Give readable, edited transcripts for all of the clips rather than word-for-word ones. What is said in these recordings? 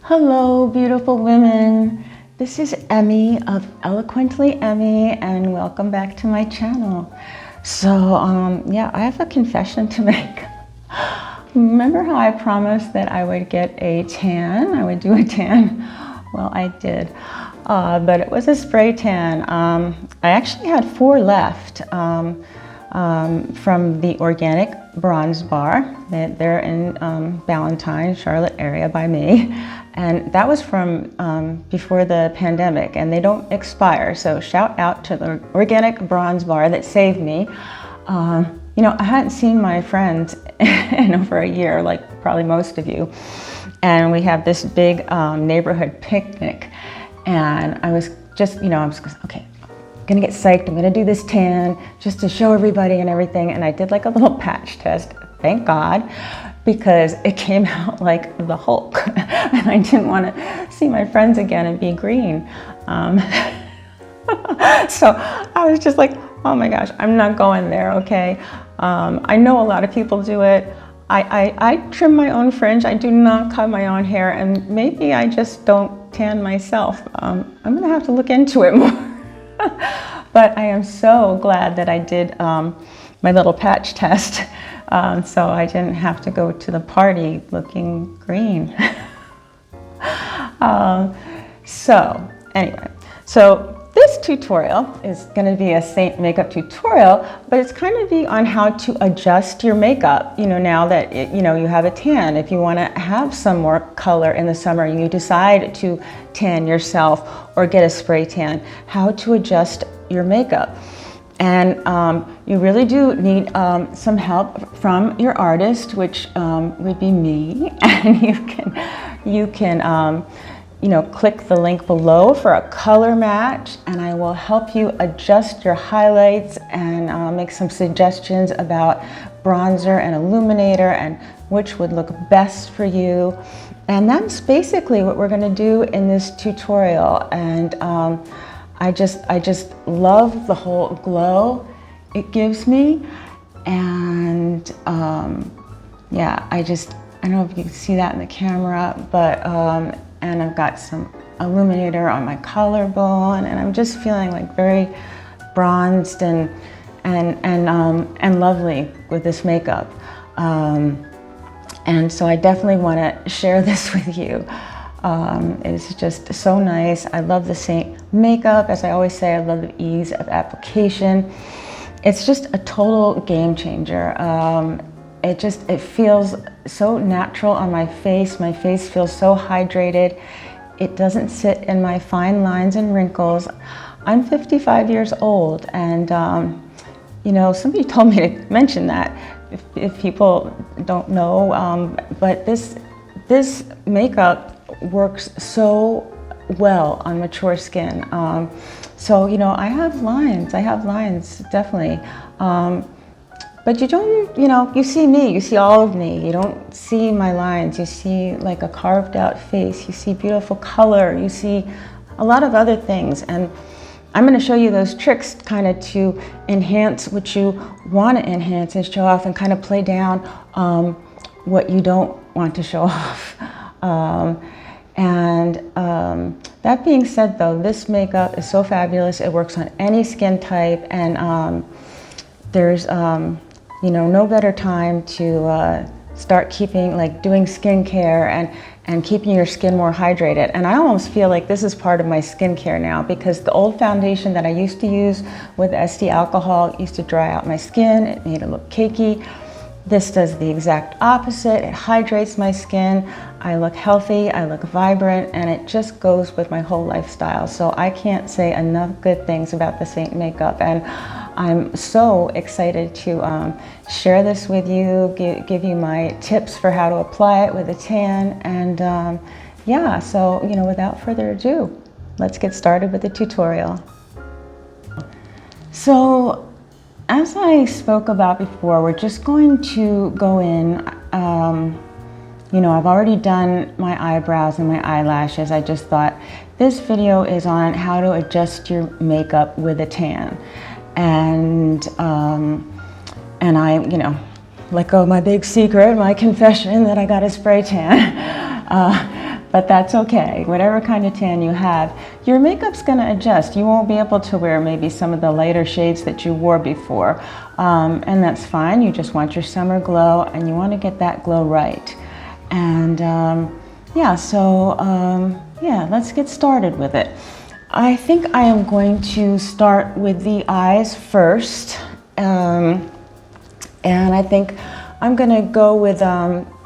Hello, beautiful women. This is Emmy of Eloquently Emmie, and welcome back to my channel. So, yeah, I have a confession to make. Remember how I promised that I would get a tan? I would do a tan. Well, I did, but it was a spray tan. I actually had 4 left from the Organic Bronze Bar. They're in Ballantyne, Charlotte area by me. And that was from before the pandemic, and they don't expire. So shout out to the Organic Bronze Bar that saved me. You know, I hadn't seen my friends in over a year, like probably most of you. And we have this big neighborhood picnic. And I was just, you know, I was okay, I'm gonna get psyched. I'm gonna do this tan just to show everybody and everything. And I did like a little patch test, thank God, because it came out like the Hulk. And I didn't want to see my friends again and be green. So I was just like, oh my gosh, I'm not going there, okay? I know a lot of people do it. I trim my own fringe. I do not cut my own hair, and maybe I just don't tan myself. I'm gonna have to look into it more. But I am so glad that I did my little patch test. So I didn't have to go to the party looking green. So anyway, so this tutorial is going to be a Saint makeup tutorial, but it's kind of be on how to adjust your makeup, you know, now that you know you have a tan. If you want to have some more color in the summer and you decide to tan yourself or get a spray tan, how to adjust your makeup. And you really do need some help from your artist, which would be me. And you can you know, click the link below for a color match, and I will help you adjust your highlights and make some suggestions about bronzer and illuminator and which would look best for you. And that's basically what we're going to do in this tutorial. And I just love the whole glow it gives me. And yeah, I don't know if you can see that in the camera, but and I've got some illuminator on my collarbone, and I'm just feeling like very bronzed and lovely with this makeup. And so I definitely want to share this with you. It's just so nice. I love the Saint makeup. As I always say, I love the ease of application. It's just a total game changer. It feels so natural on my face. My face feels so hydrated. It doesn't sit in my fine lines and wrinkles. I'm 55 years old, and you know, somebody told me to mention that if people don't know, but this makeup works so well on mature skin. So, you know, I have lines, definitely. But you don't, you know, you see me, you see all of me. You don't see my lines. You see like a carved out face. You see beautiful color. You see a lot of other things. And I'm going to show you those tricks kind of to enhance what you want to enhance and show off, and kind of play down what you don't want to show off. That being said, though, this makeup is so fabulous. It works on any skin type, and there's you know, no better time to start doing skincare and keeping your skin more hydrated. And I almost feel like this is part of my skincare now, because the old foundation that I used to use with SD alcohol used to dry out my skin. It made it look cakey. This does the exact opposite. It hydrates my skin. I look healthy, I look vibrant, and it just goes with my whole lifestyle. So I can't say enough good things about the Saint makeup, and I'm so excited to share this with you, give you my tips for how to apply it with a tan. And yeah, so, you know, without further ado, let's get started with the tutorial. So, as I spoke about before, we're just going to go in, you know, I've already done my eyebrows and my eyelashes. I just thought this video is on how to adjust your makeup with a tan. And I, you know, let go of my big secret, my confession that I got a spray tan. But that's okay. Whatever kind of tan you have, your makeup's gonna adjust. You won't be able to wear maybe some of the lighter shades that you wore before. And that's fine. You just want your summer glow and you want to get that glow right. And yeah, so yeah, let's get started with it. I think I am going to start with the eyes first. And I think I'm gonna go with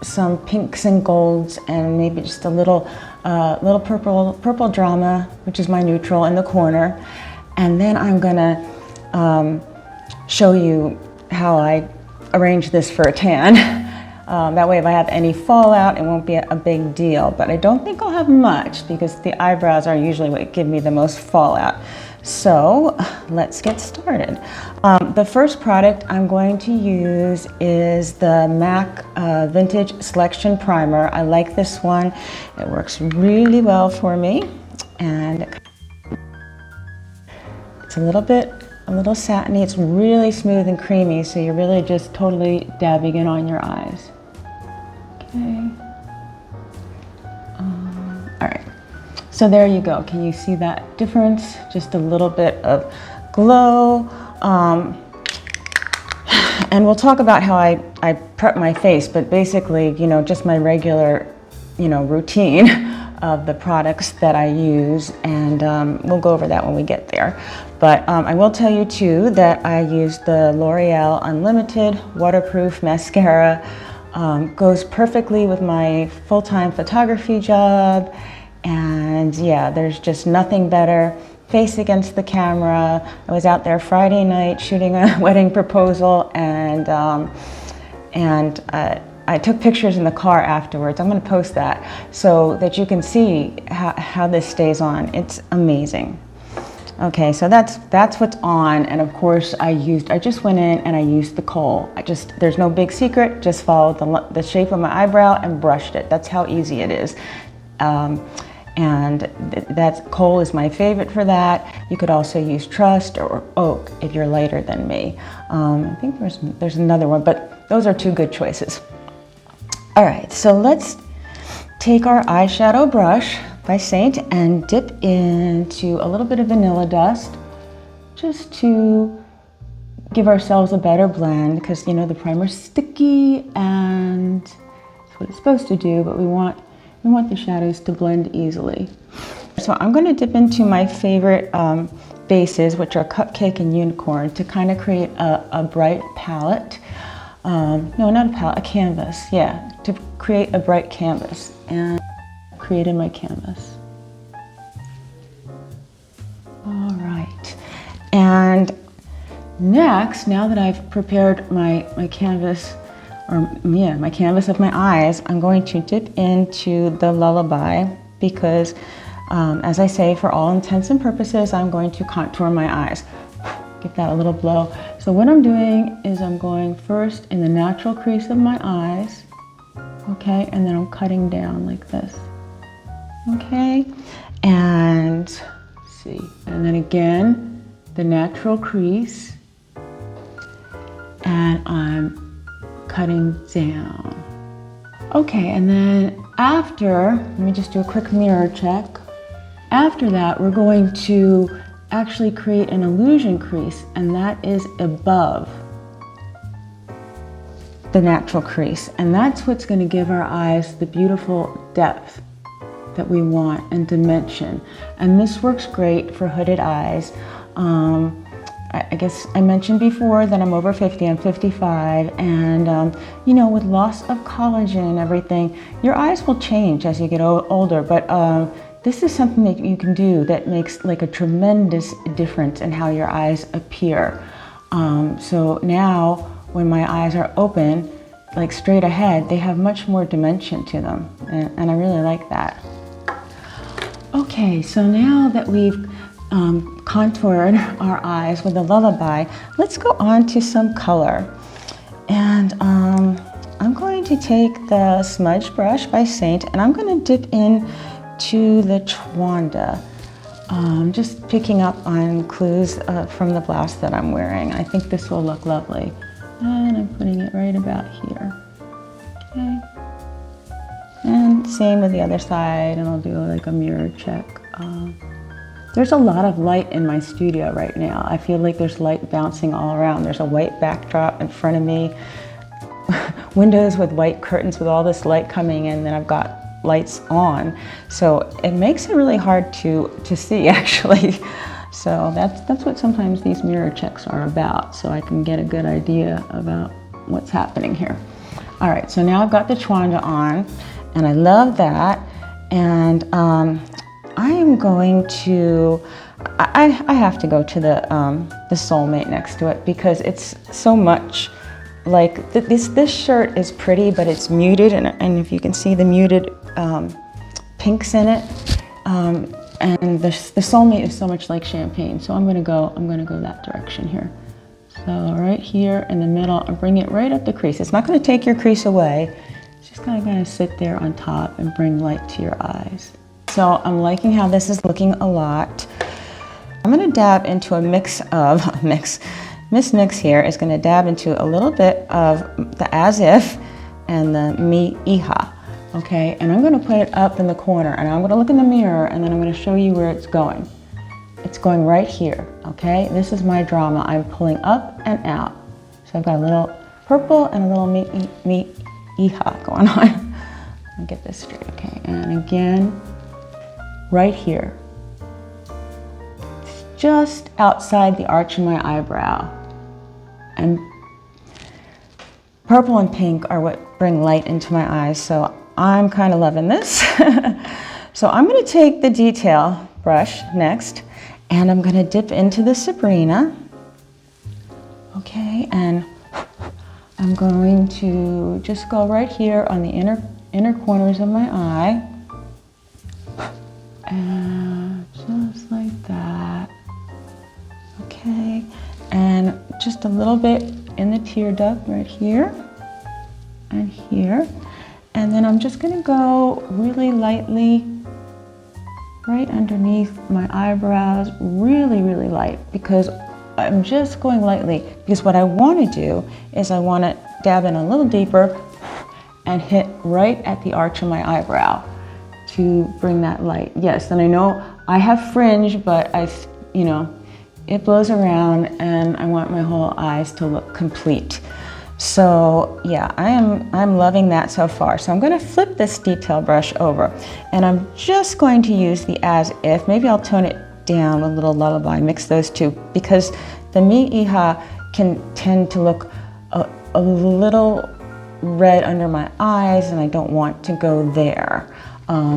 some pinks and golds and maybe just a little purple drama, which is my neutral in the corner. And then I'm gonna show you how I arrange this for a tan. That way if I have any fallout, it won't be a big deal. But I don't think I'll have much because the eyebrows are usually what give me the most fallout. So let's get started. The first product I'm going to use is the MAC Vintage Selection Primer. I like this one. It works really well for me. And it's a little satiny. It's really smooth and creamy, so you're really just totally dabbing it on your eyes. Okay. All right. So there you go. Can you see that difference? Just a little bit of glow. And we'll talk about how I prep my face, but basically, you know, just my regular, you know, routine of the products that I use, and we'll go over that when we get there. But I will tell you too that I use the L'Oreal Unlimited Waterproof Mascara. Goes perfectly with my full-time photography job. And yeah, there's just nothing better. Face against the camera. I was out there Friday night shooting a wedding proposal, and I took pictures in the car afterwards. I'm going to post that so that you can see how this stays on. It's amazing. Okay, so that's what's on, and of course I just went in and I used the kohl. There's no big secret. Just followed the shape of my eyebrow and brushed it. That's how easy it is. And that kohl is my favorite for that. You could also use Trust or Oak if you're lighter than me. I think there's another one, but those are two good choices. All right, so let's take our eyeshadow brush by SEINT and dip into a little bit of vanilla dust just to give ourselves a better blend, because you know the primer's sticky and that's what it's supposed to do, but we want the shadows to blend easily. So I'm going to dip into my favorite bases, which are Cupcake and Unicorn, to kind of create a bright palette. No, not a palette, a canvas. Yeah, to create a bright canvas. And created my canvas. All right. And next, now that I've prepared my canvas, my canvas of my eyes, I'm going to dip into the Lullaby because, as I say, for all intents and purposes, I'm going to contour my eyes. Give that a little blow. So what I'm doing is I'm going first in the natural crease of my eyes, okay, and then I'm cutting down like this, okay, and let's see, and then again, the natural crease, and I'm cutting down. Okay, and then after, let me just do a quick mirror check. After that, we're going to actually create an illusion crease, and that is above the natural crease. And that's what's going to give our eyes the beautiful depth that we want and dimension. And this works great for hooded eyes. I guess I mentioned before that I'm over 50, I'm 55, and you know, with loss of collagen and everything, your eyes will change as you get older, but this is something that you can do that makes like a tremendous difference in how your eyes appear. So now when my eyes are open, like straight ahead, they have much more dimension to them, and I really like that. Okay, so now that we've contoured our eyes with a Lullaby, let's go on to some color. And I'm going to take the smudge brush by SEINT and I'm going to dip in to the Twanda. Just picking up on clues from the blouse that I'm wearing. I think this will look lovely. And I'm putting it right about here. Okay. And same with the other side, and I'll do like a mirror check. There's a lot of light in my studio right now. I feel like there's light bouncing all around. There's a white backdrop in front of me, windows with white curtains with all this light coming in, then I've got lights on. So it makes it really hard to see actually. So that's what sometimes these mirror checks are about, so I can get a good idea about what's happening here. All right, so now I've got the Twanda on, and I love that. And I am going to, I have to go to the Soulmate next to it because it's so much like, this shirt is pretty, but it's muted, and if you can see the muted pinks in it, and the Soulmate is so much like champagne. So I'm gonna go that direction here. So right here in the middle, and bring it right up the crease. It's not gonna take your crease away. It's just gonna sit there on top and bring light to your eyes. So I'm liking how this is looking a lot. I'm gonna dab into a mix of, Miss Mix here is gonna dab into a little bit of the As If and the Me Iha. Okay, and I'm gonna put it up in the corner, and I'm gonna look in the mirror, and then I'm gonna show you where it's going. It's going right here, okay? This is my drama. I'm pulling up and out. So I've got a little purple and a little me Iha going on. Let me get this straight, okay? And again, right here. It's just outside the arch of my eyebrow. And purple and pink are what bring light into my eyes, so I'm kind of loving this. So I'm going to take the detail brush next, and I'm going to dip into the Sabrina. Okay, and I'm going to just go right here on the inner corners of my eye. And just like that. Okay, and just a little bit in the tear duct right here and here. And then I'm just gonna go really lightly right underneath my eyebrows, really, really light, because I'm just going lightly, because what I wanna do is I wanna dab in a little deeper and hit right at the arch of my eyebrow to bring that light. Yes, and I know I have fringe, but it blows around, and I want my whole eyes to look complete. So yeah, I'm loving that so far. So I'm going to flip this detail brush over, and I'm just going to use the As If. Maybe I'll tone it down with a little Lullaby, mix those two, because the Me Iha can tend to look a little red under my eyes, and I don't want to go there.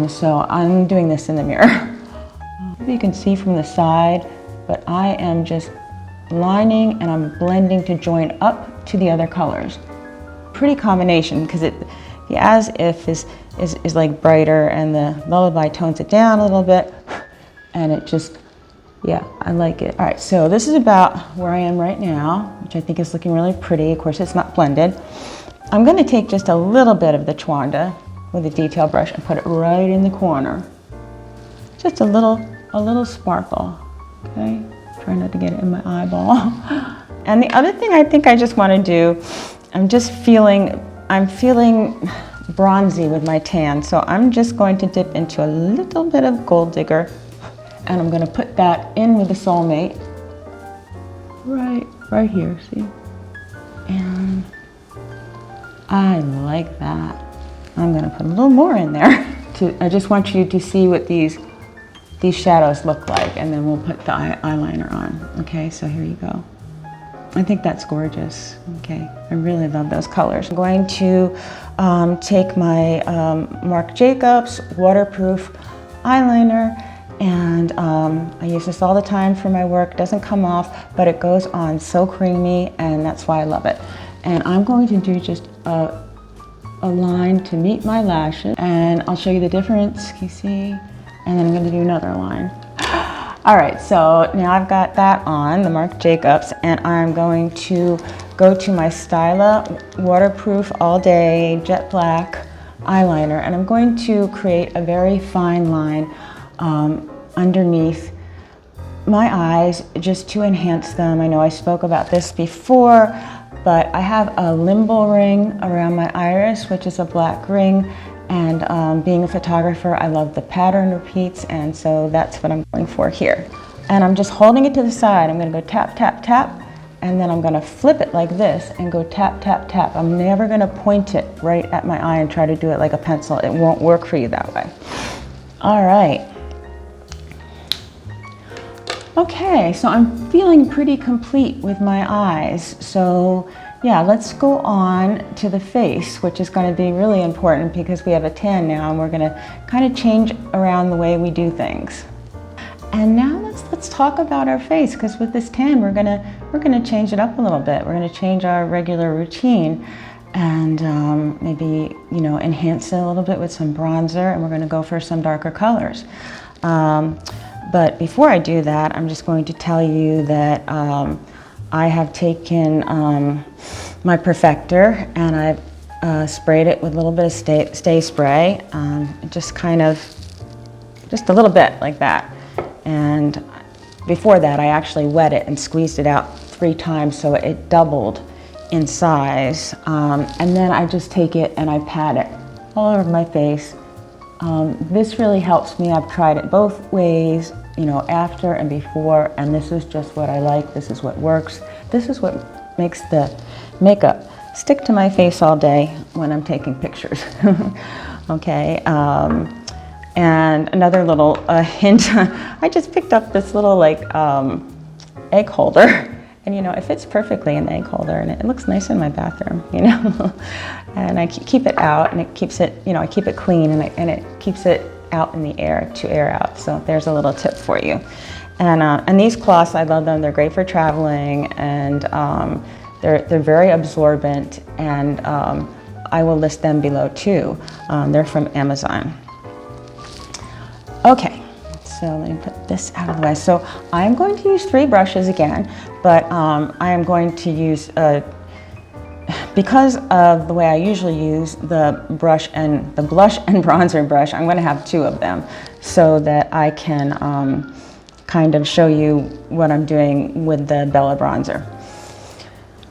So I'm doing this in the mirror. Maybe you can see from the side, but I am just lining and I'm blending to join up to the other colors. Pretty combination, because the As If is like brighter, and the Lullaby tones it down a little bit, and it just, yeah, I like it. All right, so this is about where I am right now, which I think is looking really pretty. Of course, it's not blended. I'm going to take just a little bit of the Twanda with a detail brush and put it right in the corner. Just a little sparkle, okay? Try not to get it in my eyeball. And the other thing I think I just want to do, I'm feeling bronzy with my tan, so I'm just going to dip into a little bit of Gold Digger, and I'm going to put that in with the Soulmate, right here, see? And I like that. I'm going to put a little more in there. I just want you to see what these shadows look like, and then we'll put the eyeliner on. Okay, so here you go. I think that's gorgeous. Okay, I really love those colors. I'm going to take my Marc Jacobs waterproof eyeliner, and I use this all the time for my work. It doesn't come off, but it goes on so creamy, and that's why I love it. And I'm going to do just a line to meet my lashes, and I'll show you the difference, you see? And then I'm going to do another line. All right, so now I've got that on, the Marc Jacobs, and I'm going to go to my Styla Waterproof All Day Jet Black eyeliner, and I'm going to create a very fine line underneath my eyes just to enhance them. I know I spoke about this before, but I have a limbal ring around my iris, which is a black ring, and being a photographer, I love the pattern repeats, and so that's what I'm going for here. And I'm just holding it to the side. I'm gonna go tap, tap, tap, and then I'm gonna flip it like this and go tap, tap, tap. I'm never gonna point it right at my eye and try to do it like a pencil. It won't work for you that way. All right. Okay, so I'm feeling pretty complete with my eyes. So yeah, let's go on to the face, which is going to be really important because we have a tan now and we're going to kind of change around the way we do things. And now let's talk about our face, because with this tan we're gonna change it up a little bit. We're going to change our regular routine and maybe, you know, enhance it a little bit with some bronzer, and we're going to go for some darker colors. But before I do that, I'm just going to tell you that I have taken my perfector and I've sprayed it with a little bit of stay spray, just a little bit like that. And before that, I actually wet it and squeezed it out 3 times so it doubled in size. And then I just take it and I pat it all over my face. This really helps me. I've tried it both ways, you know, after and before, and this is just what I like. This is what works. This is what makes the makeup stick to my face all day when I'm taking pictures. Okay, and another little hint, I just picked up this little like egg holder, and you know, it fits perfectly in the egg holder, and it looks nice in my bathroom, you know. And I keep it out, and it keeps it, you know, I keep it clean, and it keeps it out in the air to air out. So there's a little tip for you. And these cloths, I love them. They're great for traveling, and they're very absorbent, and I will list them below too. They're from Amazon. Okay, so let me put this out of the way. So I'm going to use 3 brushes again, but I am going to use, because of the way I usually use the blush and bronzer brush, I'm going to have 2 of them so that I can kind of show you what I'm doing with the Bella bronzer.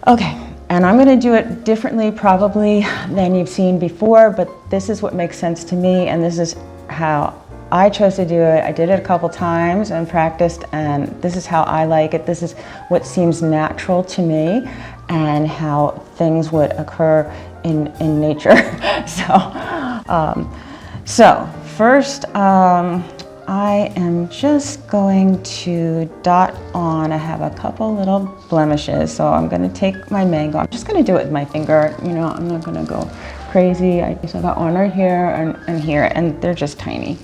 Okay, and I'm going to do it differently probably than you've seen before, but this is what makes sense to me, and this is how I chose to do it. I did it a couple times and practiced, and this is how I like it. This is what seems natural to me and how things would occur in nature. So first, I am just going to dot on. I have a couple little blemishes, so I'm going to take my mango. I'm just going to do it with my finger. You know, I'm not going to go crazy. I got one right here and here, and they're just tiny.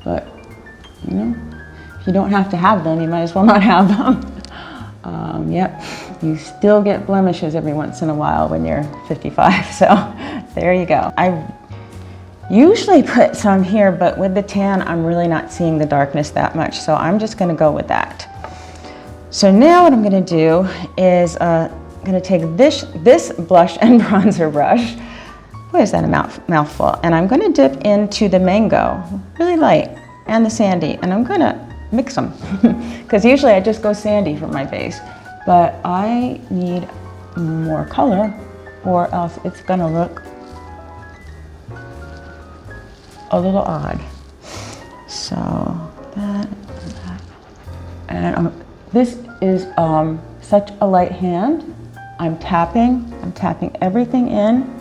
But, you know, if you don't have to have them, you might as well not have them. Yep, you still get blemishes every once in a while when you're 55, so there you go. I usually put some here, but with the tan, I'm really not seeing the darkness that much, so I'm just gonna go with that. So now what I'm gonna do is I'm gonna take this blush and bronzer brush. What is that, a mouthful? And I'm gonna dip into the mango, really light, and the sandy, and I'm gonna mix them. Because usually I just go sandy for my face, but I need more color or else it's gonna look a little odd. So that. And this is such a light hand. I'm tapping everything in.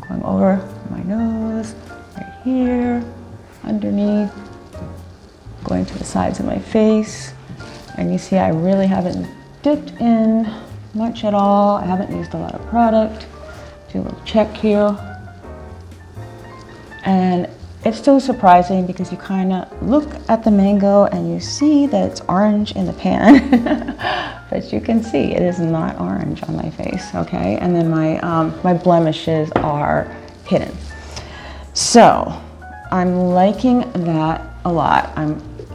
Going over my nose, right here, underneath, going to the sides of my face. And you see I really haven't dipped in much at all. I haven't used a lot of product. Do a little check here. And it's so surprising because you kind of look at the mango and you see that it's orange in the pan. But you can see it is not orange on my face, okay? And then my blemishes are hidden. So I'm liking that a lot.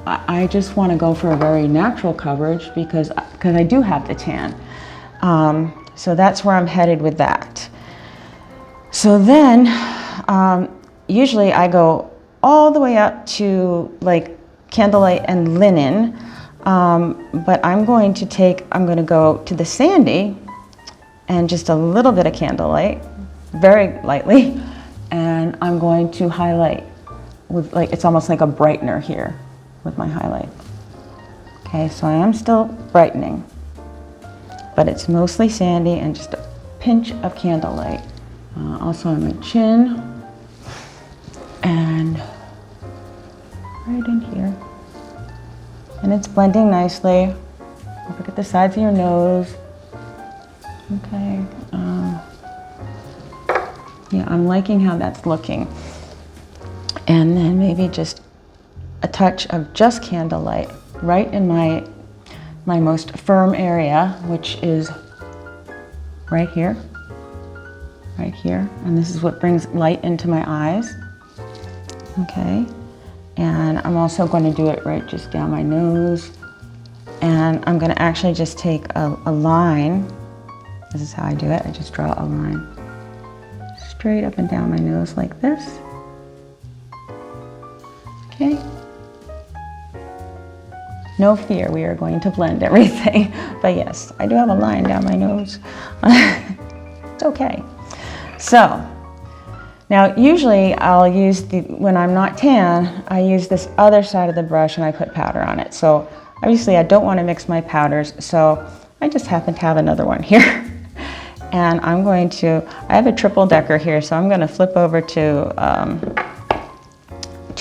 I just want to go for a very natural coverage because I do have the tan. So that's where I'm headed with that. So then, usually I go all the way up to like Candlelit and Linen, but I'm going to go to the Sandy and just a little bit of Candlelit, very lightly, and I'm going to highlight with like, it's almost like a brightener here with my highlight. Okay, so I am still brightening, but it's mostly Sandy and just a pinch of Candlelit. Also on my chin and right in here. And it's blending nicely. Look at the sides of your nose. Okay. Yeah, I'm liking how that's looking. And then maybe just a touch of just Candlelit right in my most firm area, which is right here. Right here. And this is what brings light into my eyes. Okay. And I'm also going to do it right just down my nose. And I'm going to actually just take a line. This is how I do it. I just draw a line straight up and down my nose like this. Okay. No fear, we are going to blend everything. But yes, I do have a line down my nose. It's okay. So, now usually I'll use when I'm not tan, I use this other side of the brush and I put powder on it. So obviously I don't want to mix my powders, so I just happen to have another one here. And I have a triple decker here, so I'm going to flip over to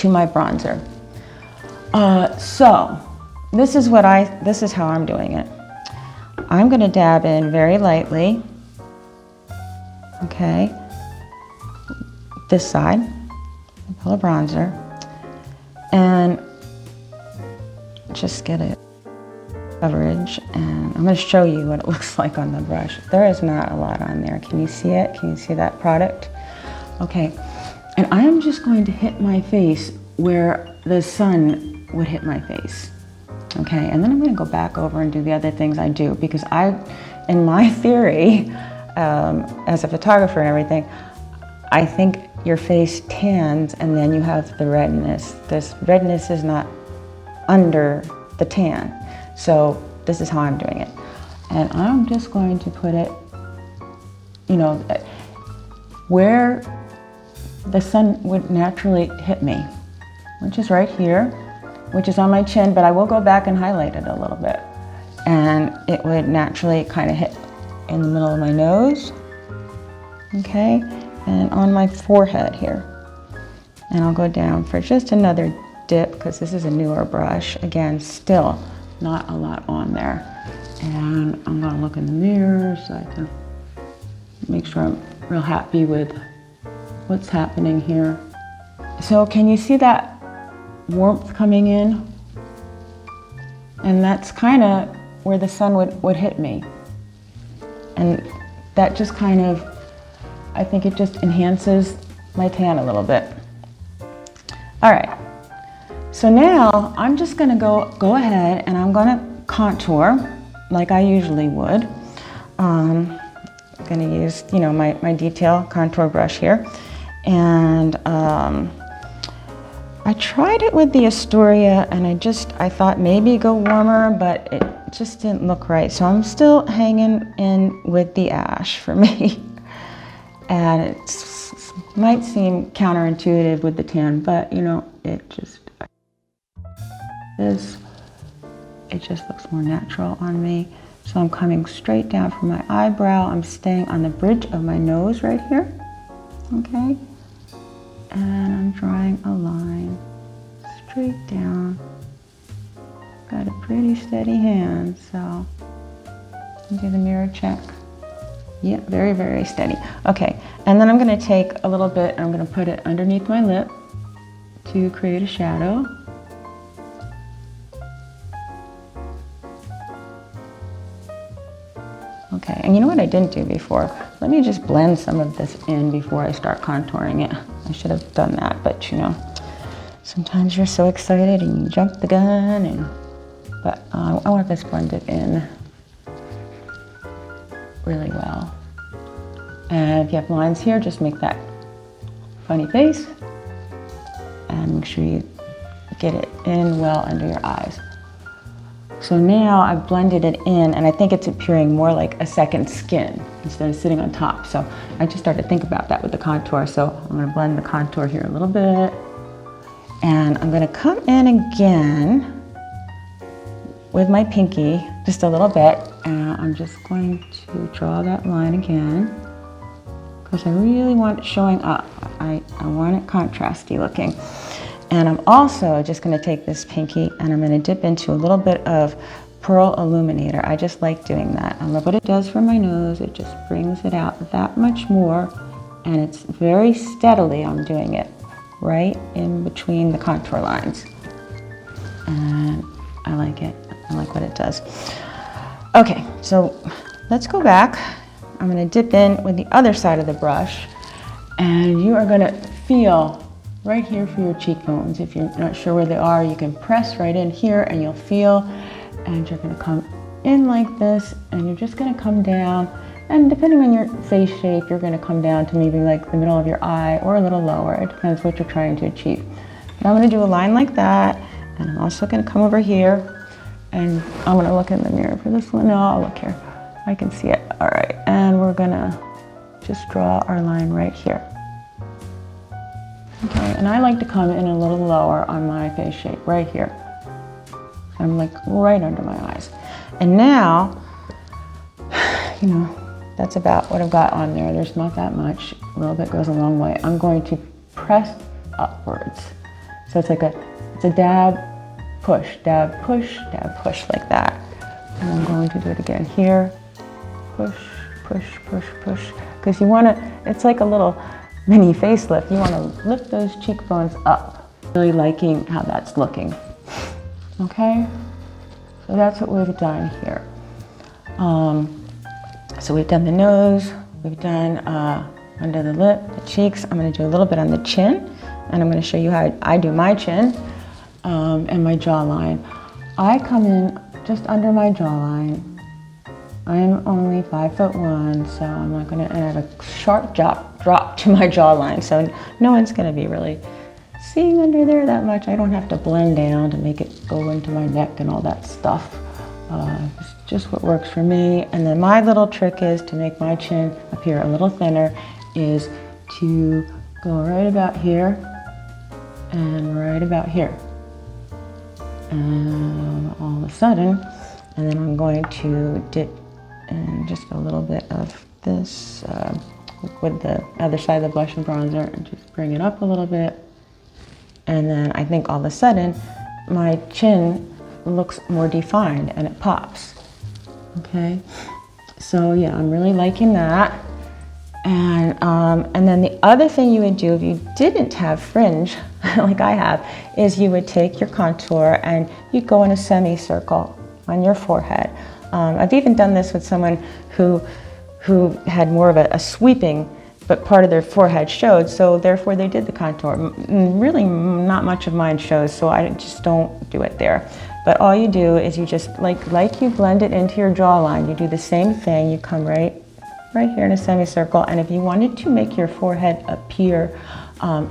my bronzer. So this is how I'm doing it. I'm going to dab in very lightly. Okay, this side, pull a bronzer, and just get it coverage. And I'm going to show you what it looks like on the brush. There is not a lot on there. Can you see it? Can you see that product? Okay, and I am just going to hit my face where the sun would hit my face. Okay, and then I'm going to go back over and do the other things I do, because in my theory, as a photographer and everything, I think your face tans and then you have the redness. This redness is not under the tan. So this is how I'm doing it. And I'm just going to put it, where the sun would naturally hit me, which is right here, which is on my chin, but I will go back and highlight it a little bit. And it would naturally kind of hit in the middle of my nose, okay, and on my forehead here. And I'll go down for just another dip, because this is a newer brush. Again, still not a lot on there. And I'm gonna look in the mirror so I can make sure I'm real happy with what's happening here. So can you see that warmth coming in? And that's kind of where the sun would hit me. And that just kind of, I think it just enhances my tan a little bit. All right, so now I'm just gonna go ahead and I'm gonna contour like I usually would. I'm gonna use, my detail contour brush here. And I tried it with the Astoria and I thought maybe go warmer, but it just didn't look right. So I'm still hanging in with the Ash for me. And it might seem counterintuitive with the tan, but it just looks more natural on me. So I'm coming straight down from my eyebrow. I'm staying on the bridge of my nose right here, okay? And I'm drawing a line straight down. Got a pretty steady hand, so do the mirror check. Yeah, very, very steady. Okay, and then I'm gonna take a little bit and I'm gonna put it underneath my lip to create a shadow. Okay, and you know what I didn't do before? Let me just blend some of this in before I start contouring it. I should have done that, but sometimes you're so excited and you jump the gun, but I want this blended in. really well. And if you have lines here, just make that funny face and make sure you get it in well under your eyes. So now I've blended it in, and I think it's appearing more like a second skin instead of sitting on top. So I just started to think about that with the contour. So I'm gonna blend the contour here a little bit. And I'm gonna come in again with my pinky, just a little bit. And I'm just going to draw that line again, because I really want it showing up. I want it contrasty looking. And I'm also just gonna take this pinky and I'm gonna dip into a little bit of Pearl Illuminator. I just like doing that. I love what it does for my nose. It just brings it out that much more. And it's very steadily I'm doing it right in between the contour lines. And I like it. I like what it does. Okay, so let's go back. I'm gonna dip in with the other side of the brush, and you are gonna feel right here for your cheekbones. If you're not sure where they are, you can press right in here and you'll feel, and you're gonna come in like this, and you're just gonna come down, and depending on your face shape, you're gonna come down to maybe like the middle of your eye or a little lower. It depends what you're trying to achieve. But I'm gonna do a line like that, and I'm also gonna come over here, and I'm gonna look in the mirror for this one. No, I'll look here. I can see it. All right, and we're gonna just draw our line right here. Okay, and I like to come in a little lower on my face shape, right here. I'm like right under my eyes. And now, you know, that's about what I've got on there. There's not that much. A little bit goes a long way. I'm going to press upwards. So it's like it's a dab, push, dab, push, like that. And I'm going to do it again here. Push, push, push, push. Because you want to, it's like a little mini facelift. You want to lift those cheekbones up. Really liking how that's looking. Okay? So that's what we've done here. So we've done the nose, we've done under the lip, the cheeks. I'm going to do a little bit on the chin, and I'm going to show you how I do my chin and my jawline. I come in just under my jawline. I'm only 5'1", so I'm not going to add a sharp drop to my jawline, so no one's going to be really seeing under there that much. I don't have to blend down to make it go into my neck and all that stuff. It's just what works for me. And then my little trick is to make my chin appear a little thinner, is to go right about here and right about here. And all of a sudden, and then I'm going to dip in just a little bit of this with the other side of the blush and bronzer, and just bring it up a little bit. And then I think all of a sudden, my chin looks more defined and it pops. Okay, so yeah, I'm really liking that. And then the other thing you would do if you didn't have fringe, like I have, is you would take your contour and you'd go in a semicircle on your forehead. I've even done this with someone who had more of a sweeping, but part of their forehead showed, so therefore they did the contour. Really not much of mine shows, so I just don't do it there. But all you do is you just, like you blend it into your jawline, you do the same thing. You come right here in a semicircle, and if you wanted to make your forehead appear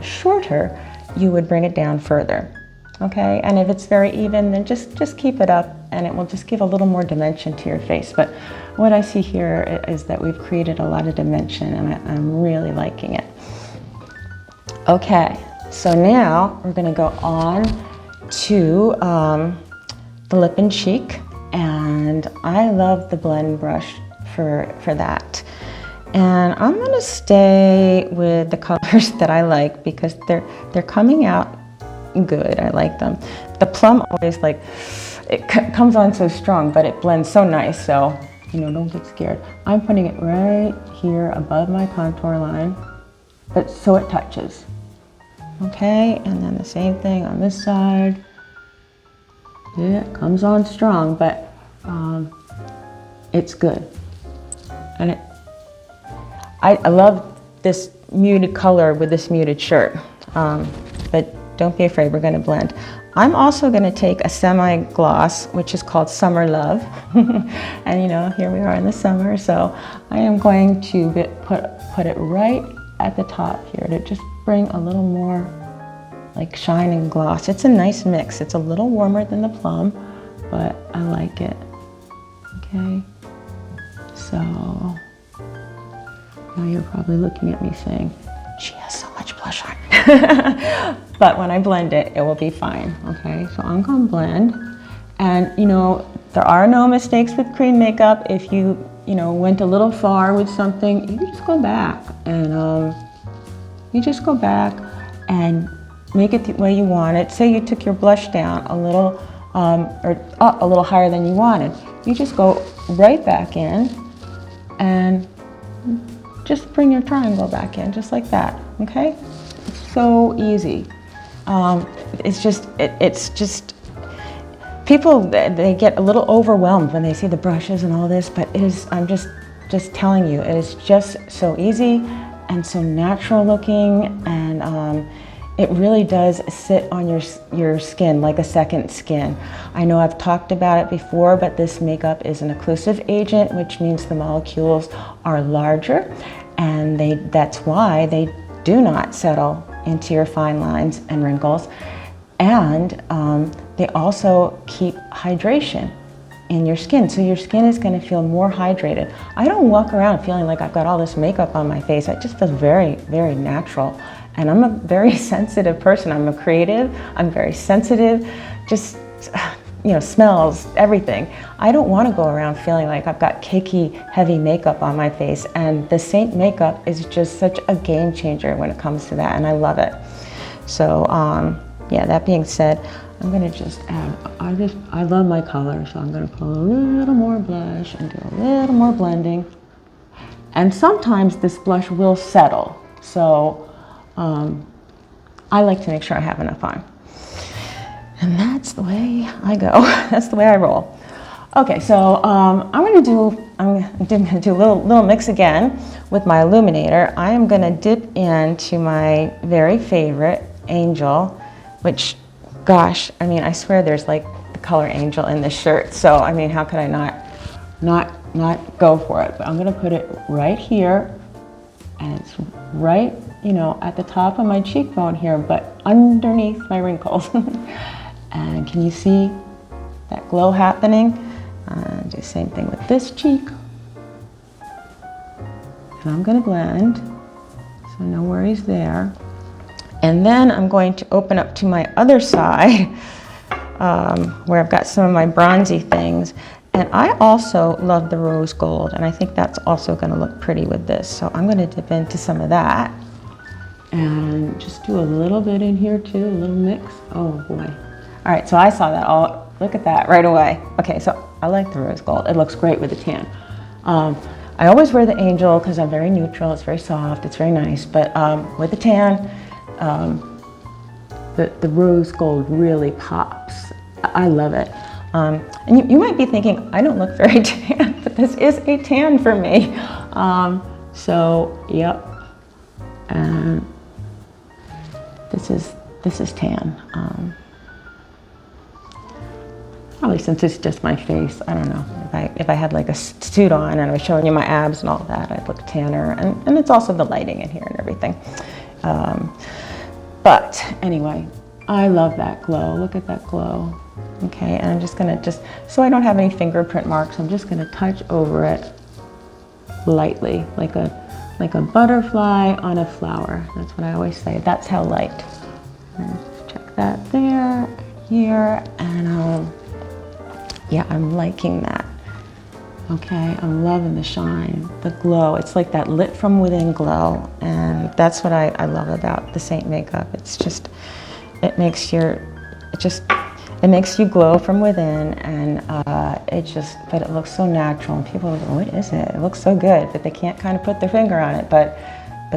shorter, you would bring it down further. Okay, and if it's very even, then just keep it up, and it will just give a little more dimension to your face. But what I see here is that we've created a lot of dimension, and I'm really liking it. Okay, so now we're gonna go on to the lip and cheek, and I love the blend brush for that. And I'm gonna stay with the colors that I like because they're coming out good. I like them. The plum always it comes on so strong, but it blends so nice, so don't get scared. I'm putting it right here above my contour line, but so it touches. Okay, and then the same thing on this side. Yeah, it comes on strong, but it's good. And I love this muted color with this muted shirt, but don't be afraid, we're gonna blend. I'm also going to take a semi-gloss, which is called Summer Love. And you know, here we are in the summer, so I am going to put it right at the top here to just bring a little more like shine and gloss. It's a nice mix. It's a little warmer than the plum, but I like it. Okay, so now you're probably looking at me saying, she has so much blush on. But when I blend it, it will be fine. Okay, so I'm gonna blend. And you know, there are no mistakes with cream makeup. If you went a little far with something, you just go back and make it the way you want it. Say you took your blush down a little or up a little higher than you wanted. You just go right back in and just bring your triangle back in, just like that, okay? It's so easy. It's just, people, they get a little overwhelmed when they see the brushes and all this, but I'm just telling you, it is just so easy and so natural looking, and it really does sit on your skin like a second skin. I know I've talked about it before, but this makeup is an occlusive agent, which means the molecules are larger, and that's why they do not settle into your fine lines and wrinkles. And they also keep hydration in your skin, so your skin is going to feel more hydrated. I don't walk around feeling like I've got all this makeup on my face. It just feels very, very natural. And I'm a very sensitive person. I'm a creative. I'm very sensitive. Just, smells, everything. I don't want to go around feeling like I've got cakey, heavy makeup on my face. And the SEINT makeup is just such a game changer when it comes to that, and I love it. So, yeah, that being said, I'm gonna just add, I love my color, so I'm gonna put a little more blush and do a little more blending. And sometimes this blush will settle, so I like to make sure I have enough on. And that's the way I go. That's the way I roll. Okay, so I'm gonna do a little mix again with my illuminator. I am gonna dip into my very favorite Angel, which, gosh, I mean, I swear there's like the color Angel in this shirt. So I mean, how could I not go for it? But I'm gonna put it right here, and it's right, at the top of my cheekbone here, but underneath my wrinkles. And can you see that glow happening? Do the same thing with this cheek. And I'm gonna blend, so no worries there. And then I'm going to open up to my other side, where I've got some of my bronzy things. And I also love the rose gold, and I think that's also gonna look pretty with this. So I'm gonna dip into some of that and just do a little bit in here too, a little mix. Oh boy. All right, so I saw that all, look at that right away. Okay, so I like the rose gold. It looks great with the tan. I always wear the Angel because I'm very neutral, it's very soft, it's very nice, but with the tan, the rose gold really pops. I love it. And you might be thinking, I don't look very tan, but this is a tan for me. So, yep. And this is tan. Probably since it's just my face, I don't know. If I had like a suit on and I was showing you my abs and all that, I'd look tanner. And it's also the lighting in here and everything. But anyway, I love that glow. Look at that glow. Okay, and I'm just gonna, so I don't have any fingerprint marks, I'm just gonna touch over it lightly, like a butterfly on a flower. That's what I always say. That's how light. Just check that there, here, and yeah, I'm liking that. Okay, I'm loving the shine, the glow. It's like that lit from within glow, and that's what I love about the SEINT makeup. It's just, it makes you glow from within, and but it looks so natural, and people are like, what is it? It looks so good, but they can't kind of put their finger on it, but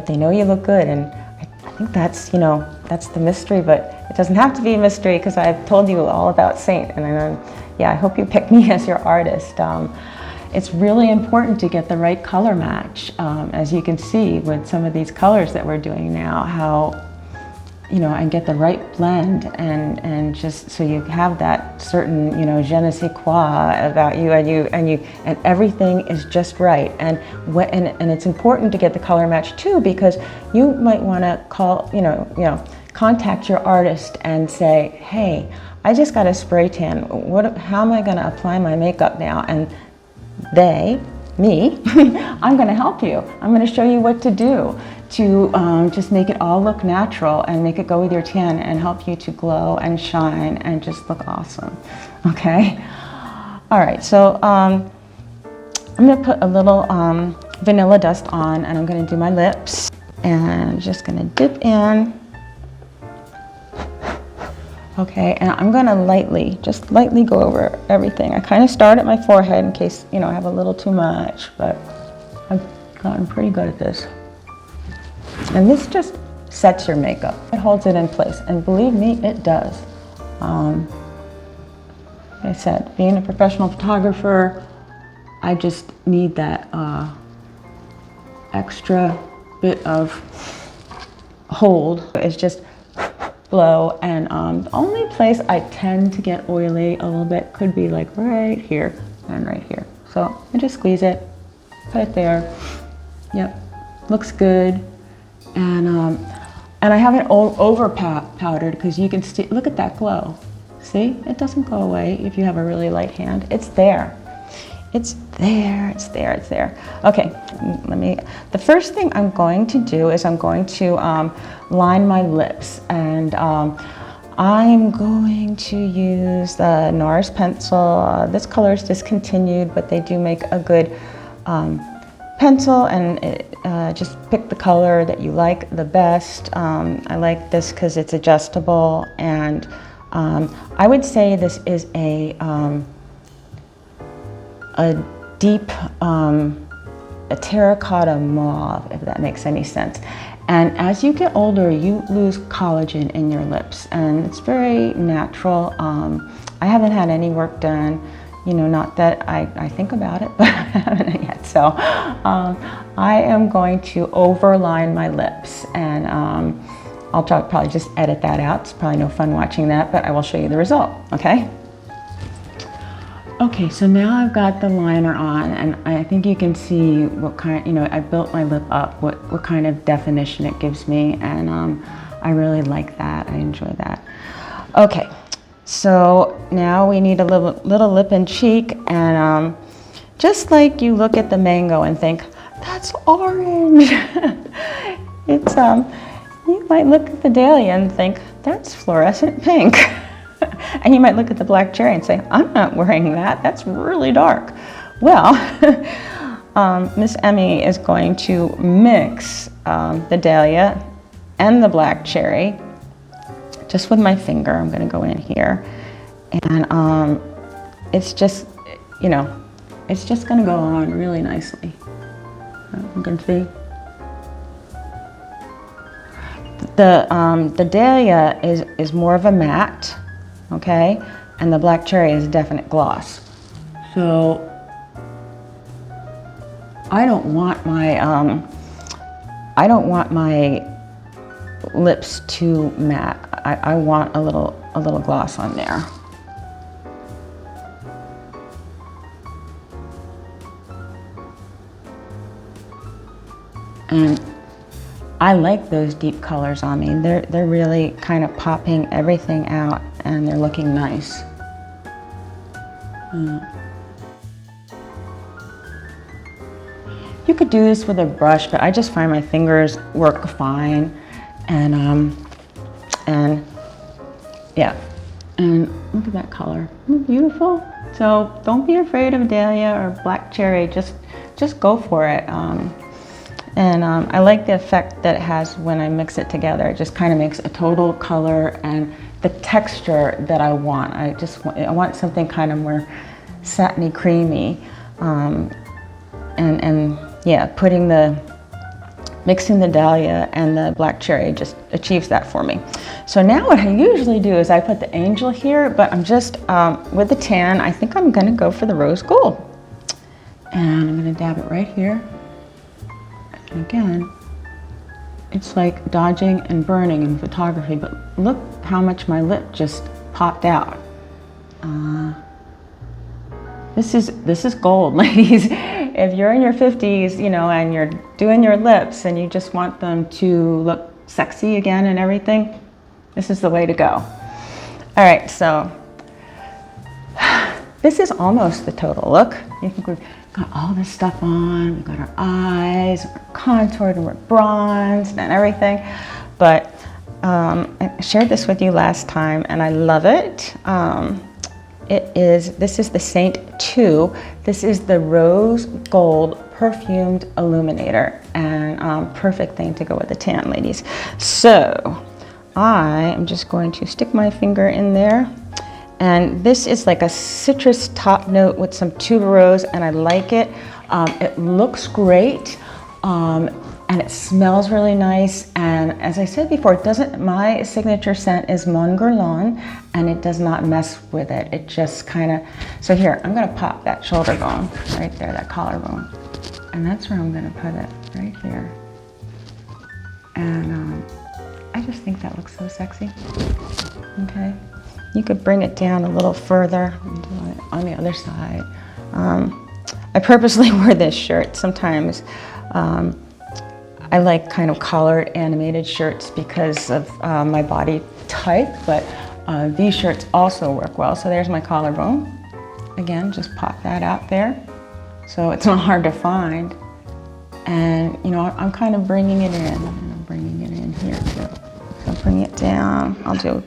they know you look good, and I think that's, that's the mystery, but it doesn't have to be a mystery because I've told you all about SEINT, and yeah, I hope you pick me as your artist. It's really important to get the right color match, as you can see with some of these colors that we're doing now, you know, and get the right blend, and just so you have that certain, you know, je ne sais quoi about you, and everything is just right. And it's important to get the color match too, because you might want to call, contact your artist and say, hey, I just got a spray tan. How am I going to apply my makeup now? And me, I'm going to help you. I'm going to show you what to do to just make it all look natural and make it go with your tan and help you to glow and shine and just look awesome. Okay? All right, so I'm going to put a little vanilla dust on, and I'm going to do my lips, and I'm just going to dip in. Okay, and I'm going to just lightly go over everything. I kind of start at my forehead in case, I have a little too much, but I've gotten pretty good at this. And this just sets your makeup. It holds it in place, and believe me, it does. Like I said, being a professional photographer, I just need that extra bit of hold. It's just blow, and the only place I tend to get oily a little bit could be like right here and right here. So I just squeeze it, put it there. Yep, looks good. And I haven't over powdered, because you can look at that glow. See, it doesn't go away if you have a really light hand. It's there. It's there, it's there, it's there. Okay, the first thing I'm going to do is I'm going to line my lips, and I'm going to use the NARS pencil. This color is discontinued, but they do make a good pencil, and just pick the color that you like the best. I like this because it's adjustable, and I would say this is a deep a terracotta mauve, if that makes any sense. And as you get older, you lose collagen in your lips, and it's very natural. I haven't had any work done, not that I think about it, but I haven't yet. So I am going to overline my lips, and I'll probably just edit that out. It's probably no fun watching that, but I will show you the result, okay? Okay, so now I've got the liner on, and I think you can see what kind, I built my lip up, what kind of definition it gives me, and I really like that. I enjoy that. Okay, so now we need a little lip and cheek, and just like you look at the mango and think, that's orange. It's, you might look at the dahlia and think, that's fluorescent pink. And you might look at the black cherry and say, I'm not wearing that, that's really dark. Well, Miss Emmie is going to mix the dahlia and the black cherry just with my finger. I'm going to go in here, and it's just, it's just going to go on really nicely. You can see. The dahlia is more of a matte. Okay, and the black cherry is a definite gloss. So I don't want my lips too matte. I want a little gloss on there. And I like those deep colors on me. They're really kind of popping everything out, and they're looking nice. You could do this with a brush, but I just find my fingers work fine. And yeah, and look at that color. Isn't it beautiful? So don't be afraid of dahlia or black cherry. Just go for it. And I like the effect that it has when I mix it together. It just kind of makes a total color and the texture that I want. I want something kind of more satiny, creamy. And yeah, mixing the dahlia and the black cherry just achieves that for me. So now what I usually do is I put the angel here, but I'm just, with the tan, I think I'm gonna go for the rose gold. And I'm gonna dab it right here. And again, it's like dodging and burning in photography, but look how much my lip just popped out. This is gold, ladies. If you're in your 50s, you know, and you're doing your lips and you just want them to look sexy again and everything, this is the way to go. All right, so this is almost the total look. You think we've got all this stuff on, we've got our eyes, we're contoured and we're bronzed and everything. But I shared this with you last time and I love it. This is the SEINT 2. This is the rose gold perfumed illuminator, and perfect thing to go with the tan, ladies. So I am just going to stick my finger in there, and this is like a citrus top note with some tuberose, and I like it. It looks great, and it smells really nice. And as I said before, it doesn't. My signature scent is Mon Guerlain, and it does not mess with it. It just kind of. So here, I'm going to pop that shoulder bone right there, that collarbone, and that's where I'm going to put it, right here. And I just think that looks so sexy. Okay, you could bring it down a little further and do it on the other side. I purposely wear this shirt sometimes. I like kind of collared animated shirts because of my body type, but these shirts also work well. So there's my collarbone. Again, just pop that out there. So it's not hard to find. And you know, I'm kind of bringing it in. I'm bringing it in here too. So bring it down. I'll do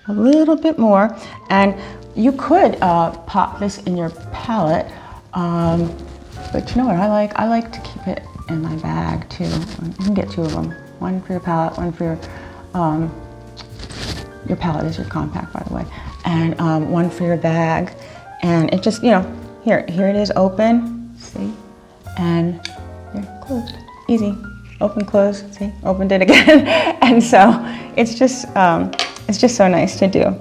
a little bit more. And you could pop this in your palette, but you know what I like? I like to keep it in my bag too. You can get two of them. One for your palette, one for your palette is your compact, by the way, and one for your bag. And it just, you know, here it is open, see, and here, closed, easy, open, close, see, opened it again. And so it's just so nice to do.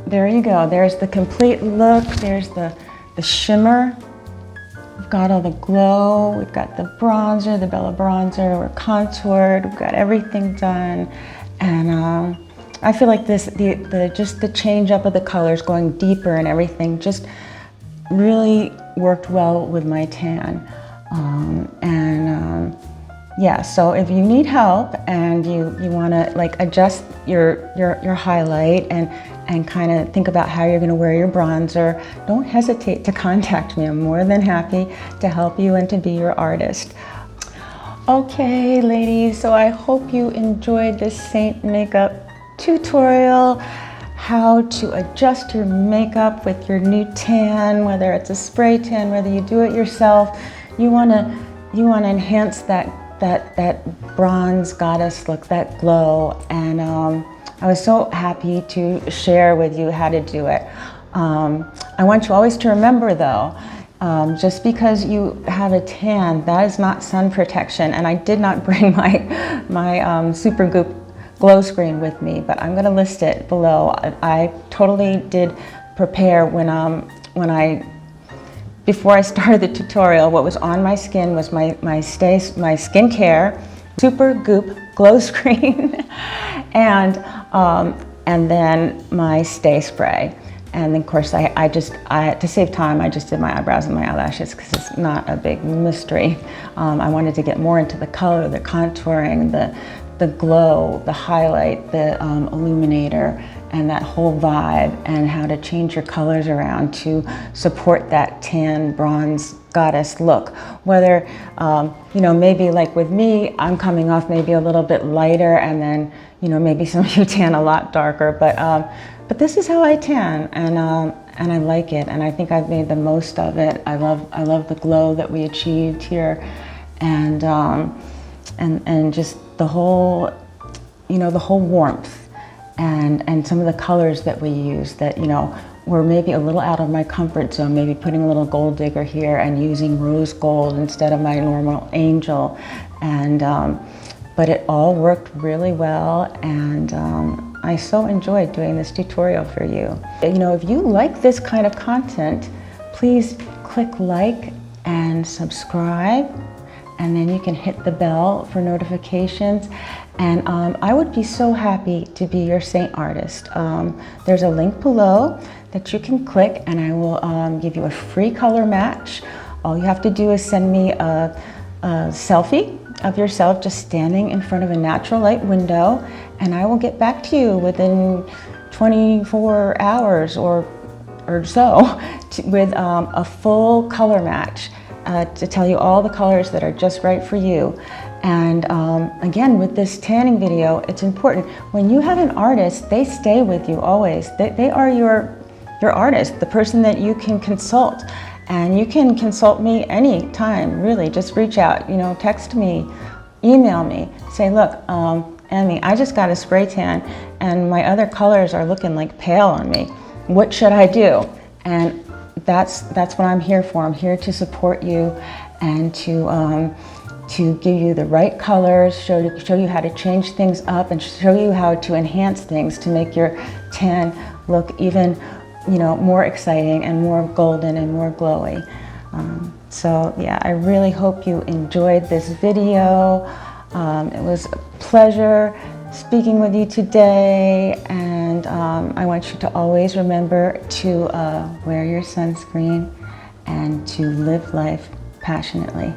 There you go. There's the complete look. There's the shimmer. We've got all the glow, we've got the bronzer, the Bella bronzer, we're contoured, we've got everything done. And I feel like just the change up of the colors, going deeper and everything, just really worked well with my tan. Yeah, so if you need help and you want to like adjust your highlight and kind of think about how you're going to wear your bronzer, don't hesitate to contact me. I'm more than happy to help you and to be your artist. Okay, ladies, so I hope you enjoyed this SEINT makeup tutorial, how to adjust your makeup with your new tan, whether it's a spray tan, whether you do it yourself. You want to enhance that bronze goddess look, that glow, and I was so happy to share with you how to do it. I want you always to remember though, just because you have a tan, that is not sun protection, and I did not bring my Super Goop glow screen with me, but I'm going to list it below. I totally did prepare before I started the tutorial. What was on my skin was my skincare Super Goop glow screen and then my stay spray. And then of course I to save time, I just did my eyebrows and my eyelashes because it's not a big mystery. I wanted to get more into the color, the contouring, the glow, the highlight, the illuminator, and that whole vibe, and how to change your colors around to support that tan bronze goddess look. Whether, you know, maybe like with me, I'm coming off maybe a little bit lighter, and then, you know, maybe some of you tan a lot darker, but this is how I tan, and I like it, and I think I've made the most of it. I love the glow that we achieved here, and just the whole, you know, the whole warmth. And some of the colors that we use that, you know, were maybe a little out of my comfort zone, maybe putting a little gold digger here and using rose gold instead of my normal angel. And, but it all worked really well, and I so enjoyed doing this tutorial for you. You know, if you like this kind of content, please click like and subscribe. and then you can hit the bell for notifications. And I would be so happy to be your Saint artist. There's a link below that you can click, and I will give you a free color match. All you have to do is send me a selfie of yourself just standing in front of a natural light window, and I will get back to you within 24 hours or so with a full color match to tell you all the colors that are just right for you. And again, with this tanning video, it's important. When you have an artist, they stay with you always. They are your artist, the person that you can consult. And you can consult me anytime, really. Just reach out, text me, email me, say, look, Emmie, I just got a spray tan and my other colors are looking like pale on me. What should I do? And that's what I'm here for. I'm here to support you and to give you the right colors, show you how to change things up, and show you how to enhance things to make your tan look even more exciting and more golden and more glowy. So yeah, I really hope you enjoyed this video. It was a pleasure speaking with you today, and I want you to always remember to wear your sunscreen and to live life passionately.